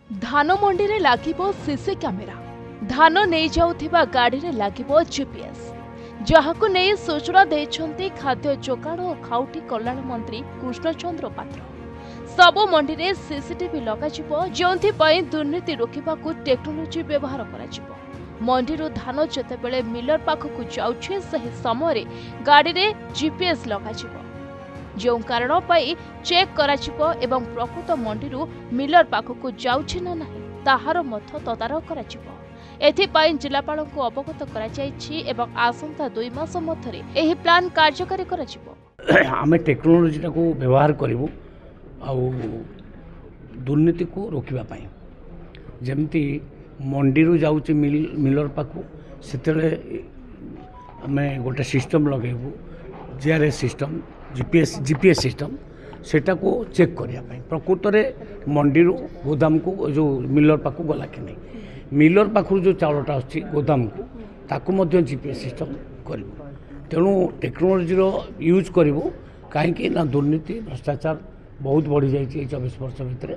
धान मंडी रे लागिबो CC camera, धान नहीं जाउथिबा गाड़ी रे लागिबो जीपीएस, जहाकु नहीं सूचना देइछन्ती खाद्य जोगाण और खाउटी कल्याण मंत्री कृष्णचंद्र पात्र। सबो मंडी रे सीसीटीवी लगाजिबो, जोंथि पई दुर्नीति रोकिबाकु टेक्नोलोजी व्यवहार कराजिबो। मंडी रो धान जतेबेले मिलर पाखकु जाउछे सही समय गाड़ी रे जीपीएस लगाजिबो, जो कारण पाई चेक कराजिबो एवं प्रकृत मंडी मिलर पाखकु जाउछि ना नाही ताहार मध्य तदारख कराजिबो। एथिपाई जिलापालଙ୍କୁ अवगत कराଯାଇଛି एवं आसंता 2 मास मध्यरे एही प्लान कार्यकारी कराजिबो। आमे टेक्नोलोजी को व्यवहार करिवु आउ दुर्नीति को रोकिबा पाई, जेमती मंडी रु जाउछि मिलर पाखु सेतले आमे गोटे सिस्टम लगेबु, जीआरएस सिस्टम, जीपीएस सिस्टम, सेटा को चेक करिया पाई प्रकृत रे मंडी रु गोदाम को जो मिलर पाखु गला कि नहीं, मिलर पाखु जो चाउलटा आछि गोदाम को ताकू मध्य जीपीएस सिस्टम करिवु। तेणु टेक्नोलोजी रो यूज करिवु काहेकि ना दुर्नीति भ्रष्टाचार बहुत बढ़ी जाइए 24 वर्ष भितर,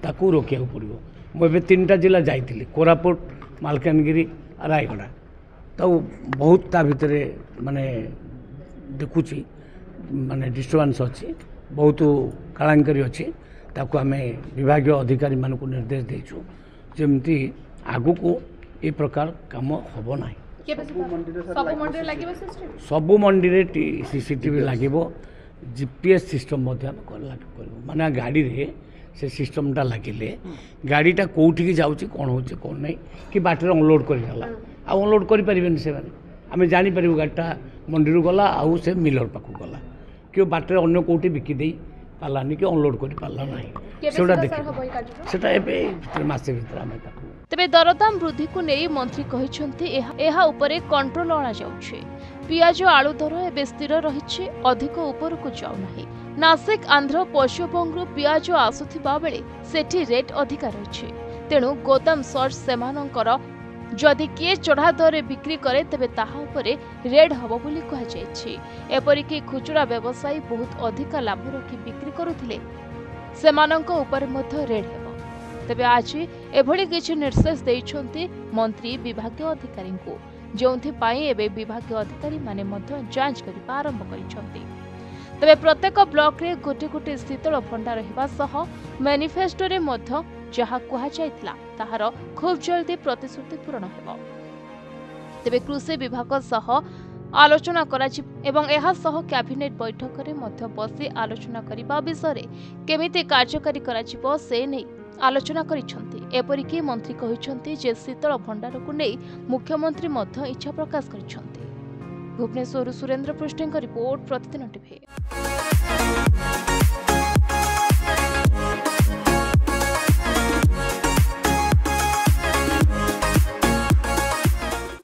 ताकू रोकिया पड़ो। मुझे 3टा जिला जाइली, कोरापुट, मालकानगिरी, रायगड़ा, तो बहुत ता भितर माने देखुची माने डिस्टर्बांस अच्छी, बहुत कालांकारी अच्छी, ताकू आम विभाग अधिकारी मान को निर्देश देचु जमती आगु को ये प्रकार काम हम ना। सबु मंडी रे सीसीटीवी लगे, जीपीएस सिस्टम माने गाड़ी रे से सिस्टमटा लगिले गाड़ीटा कौटी जाऊँगी कौन हो कौन नहीं कि बाटर अनलोड करगला अनलोड करें से आम जापर गाड़ीटा मंडी गला आउ से मिलर पाक गला कि बाटर अन्न कौटी बिकी दे पालानी कि अनलोड कर पाला ना से मसे भर। तेबे दरदाम वृद्धि को नहीं मंत्री कहिसंती एहा उपरे कंट्रोल आना जाउछे। पियाज आलू दर एबे स्थिर रहिछि, अधिक ऊपर को जाउ नाही। नासिक आंध्र पश्चिमबंग पियाज आसुथिबा बेले सेठी रेट अधिका रहिछि, तेणु गोदाम सर्च सेमानंकर जदि किए चढ़ा दर बिक्री करे तेबे ताहा उपरे रेड हबो बोली कहा जायछि। एपरिकि खुचुरा व्यवसायी बहुत अधिक लाभ रखी बिक्री करुथिले सेमानंक ऊपर मध्य रेड हेबो। तेबे आज एभली किछि निर्देश दैछन्ती मंत्री विभागीय अधिकारी को, जोंथि पाई एबे विभागीय अधिकारी माने मध्य जांच करिबा आरंभ करिसंती। तेबे प्रत्येक ब्लॉक रे गोटे गोटे शीतल भंडार हेबा सह मैनिफेस्टो रे मध्य जहा कुहा जायतिला ताहार खूब जल्दी प्रतिश्रुति पूर्ण हेबो। तेबे कृषि विभाग सह आलोचना कराछि एवं एहा सह कैबिनेट बैठक रे मध्य बसी आलोचना करिबा विषय केमिति कार्यकारी कराजिबो से नै आलोचना करिसंती। एपरिकि मंत्री कहिसंती जे शीतल भंडार को नै मुख्यमंत्री मध्य इच्छा प्रकाश करिसंती। भुवनेश्वर सुरेंद्र पृष्ठଙ୍କ रिपोर्ट, प्रतिदिन टीवी।